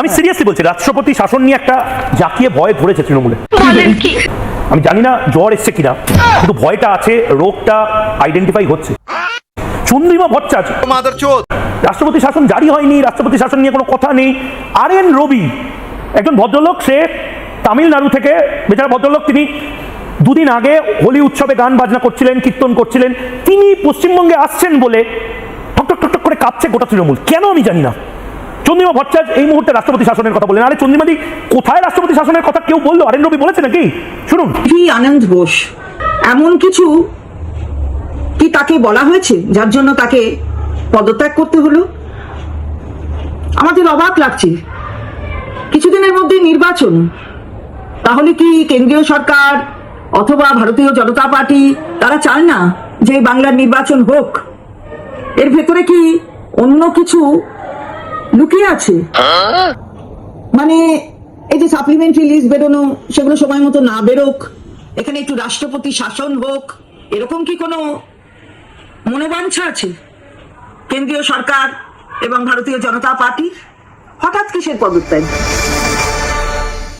আমি সিরিয়াসলি বলছি, রাষ্ট্রপতি শাসন নিয়ে একটা জাকিয়ে ভয় ধরেছে তৃণমূলে। আমি জানি না জ্বর এসছে কিনা, কিন্তু ভয়টা আছে, রোগটা আইডেন্টিফাই হচ্ছে। চন্দ্রিমা ভট্টাচার্য, রাষ্ট্রপতি শাসন জারি হয়নি, রাষ্ট্রপতি শাসন নিয়ে কোনো কথা নেই। RN রবি, একজন ভদ্রলোক, সে তামিলনাড়ু থেকে, বেচারা ভদ্রলোক, তিনি দুদিন আগে হোলি উৎসবে গান বাজনা করছিলেন, কীর্তন করছিলেন। তিনি পশ্চিমবঙ্গে আসছেন বলে ঠক ঠক ঠক করে কাঁপছে গোটা তৃণমূল, কেন আমি জানি না। চন্দ্রিমা ভট্টাচার্য এই মুহূর্তে রাষ্ট্রপতি শাসনের কথা বললেন। আরে চন্দ্রিমাদি, কোথায় রাষ্ট্রপতি শাসনের কথা কেউ বললো? RN রবি বলেছে নাকি? শুনুন। আনন্দ বোস, এমন কিছু কি তাকে বলা হয়েছে যার জন্য তাকে পদত্যাগ করতে হলো? আমাদের অবাক লাগছে। কিছুদিনের মধ্যে নির্বাচন, তাহলে কি কেন্দ্রীয় সরকার অথবা ভারতীয় জনতা পার্টি তারা চায় না যে বাংলার নির্বাচন হোক? এর ভেতরে কি অন্য কিছু লুকিয়ে আছে? মানে এই যে সাপ্লিমেন্টারি লিস্ট বেরোনো, সেগুলো সময় মতো না বেরোক, এখানে একটু রাষ্ট্রপতি শাসন হোক, এরকম কি কোনো মনোবাঞ্ছা আছে কেন্দ্রীয় সরকার এবং ভারতীয় জনতা পার্টি? হঠাৎ কিসের পদত্যাগ?